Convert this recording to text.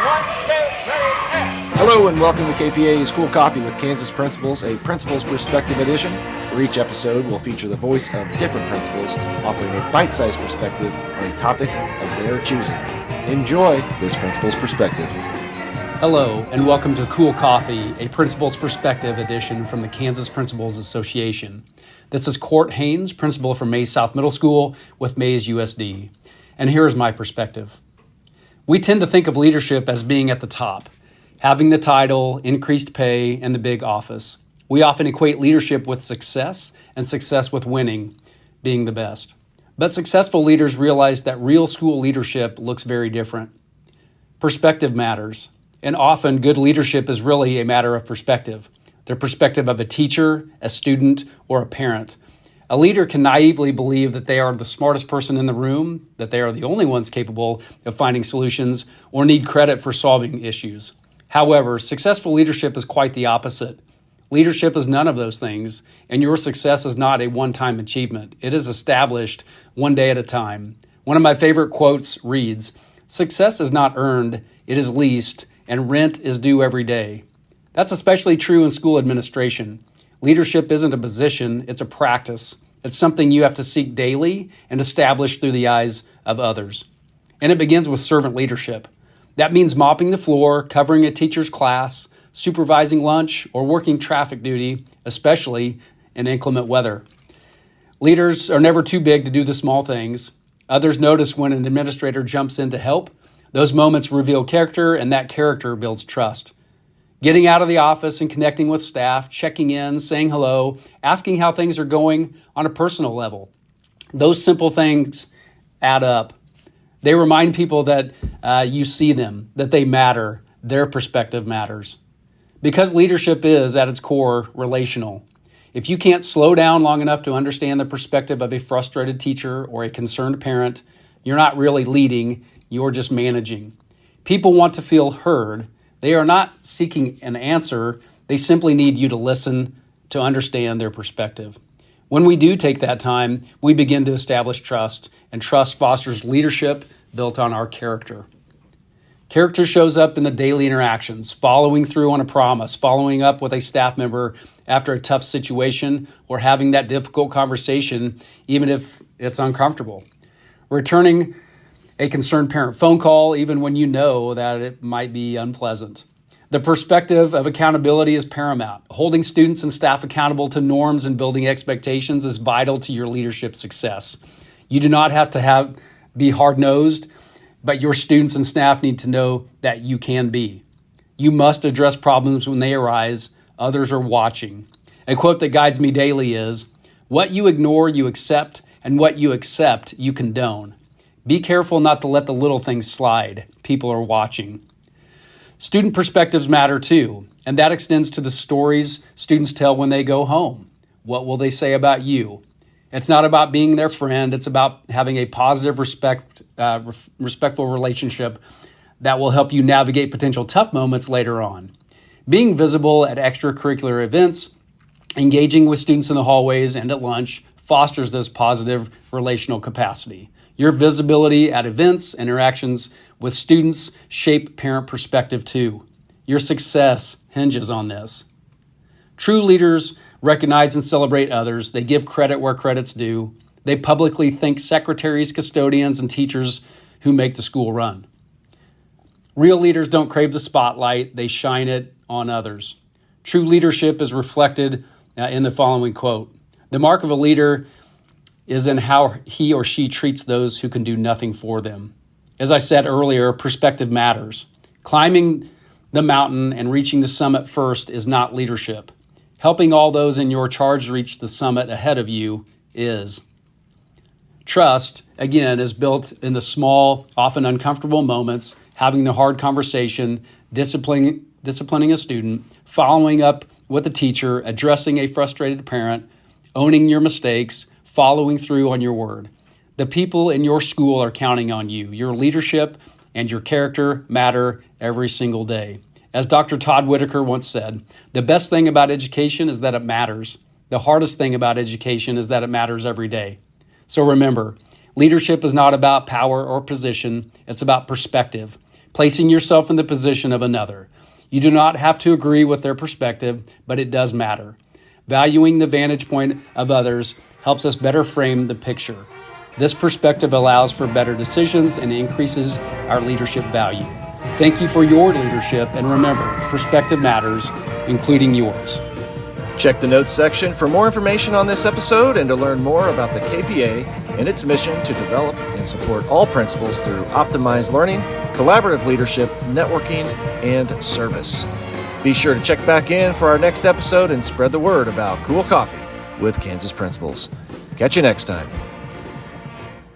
1, 2, ready, and... Hello and welcome to KPA's Cool Coffee with Kansas Principals, a Principals Perspective edition, where each episode will feature the voice of different principals, offering a bite-sized perspective on a topic of their choosing. Enjoy this Principals Perspective. Hello and welcome to Cool Coffee, a Principals Perspective edition from the Kansas Principals Association. This is Cort Haynes, principal from Maize South Middle School with Maize USD. And here is my perspective. We tend to think of leadership as being at the top, having the title, increased pay, and the big office. We often equate leadership with success and success with winning, being the best. But successful leaders realize that real school leadership looks very different. Perspective matters, and often good leadership is really a matter of perspective. The perspective of a teacher, a student, or a parent. A leader can naively believe that they are the smartest person in the room, that they are the only ones capable of finding solutions, or need credit for solving issues. However, successful leadership is quite the opposite. Leadership is none of those things, and your success is not a one-time achievement. It is established one day at a time. One of my favorite quotes reads, "Success is not earned, it is leased, and rent is due every day." That's especially true in school administration. Leadership isn't a position, it's a practice. It's something you have to seek daily and establish through the eyes of others. And it begins with servant leadership. That means mopping the floor, covering a teacher's class, supervising lunch, or working traffic duty, especially in inclement weather. Leaders are never too big to do the small things. Others notice when an administrator jumps in to help. Those moments reveal character, and that character builds trust. Getting out of the office and connecting with staff, checking in, saying hello, asking how things are going on a personal level. Those simple things add up. They remind people that you see them, that they matter, their perspective matters. Because leadership is, at its core, relational. If you can't slow down long enough to understand the perspective of a frustrated teacher or a concerned parent, you're not really leading, you're just managing. People want to feel heard. They are not seeking an answer. They simply need you to listen to understand their perspective. When we do take that time, we begin to establish trust, and trust fosters leadership built on our character. Character shows up in the daily interactions, following through on a promise, following up with a staff member after a tough situation, or having that difficult conversation, even if it's uncomfortable. Returning a concerned parent phone call, even when you know that it might be unpleasant. The perspective of accountability is paramount. Holding students and staff accountable to norms and building expectations is vital to your leadership success. You do not have to be hard-nosed, but your students and staff need to know that you can be. You must address problems when they arise. Others are watching. A quote that guides me daily is, "What you ignore, you accept, and what you accept, you condone." Be careful not to let the little things slide. People are watching. Student perspectives matter too, and that extends to the stories students tell when they go home. What will they say about you? It's not about being their friend. It's about having a positive, respectful relationship that will help you navigate potential tough moments later on. Being visible at extracurricular events, engaging with students in the hallways and at lunch fosters this positive relational capacity. Your visibility at events, interactions with students shape parent perspective too. Your success hinges on this. True leaders recognize and celebrate others. They give credit where credit's due. They publicly thank secretaries, custodians, and teachers who make the school run. Real leaders don't crave the spotlight. They shine it on others. True leadership is reflected in the following quote. "The mark of a leader is in how he or she treats those who can do nothing for them." As I said earlier, perspective matters. Climbing the mountain and reaching the summit first is not leadership. Helping all those in your charge reach the summit ahead of you is. Trust, again, is built in the small, often uncomfortable moments, having the hard conversation, disciplining a student, following up with a teacher, addressing a frustrated parent, owning your mistakes, following through on your word. The people in your school are counting on you. Your leadership and your character matter every single day. As Dr. Todd Whitaker once said, the best thing about education is that it matters. The hardest thing about education is that it matters every day. So remember, leadership is not about power or position. It's about perspective. placing yourself in the position of another. You do not have to agree with their perspective, but it does matter. Valuing the vantage point of others helps us better frame the picture. This perspective allows for better decisions and increases our leadership value. Thank you for your leadership, and remember, perspective matters, including yours. Check the notes section for more information on this episode and to learn more about the KPA and its mission to develop and support all principals through optimized learning, collaborative leadership, networking, and service. Be sure to check back in for our next episode and spread the word about cool coffee with Kansas Principals. Catch you next time.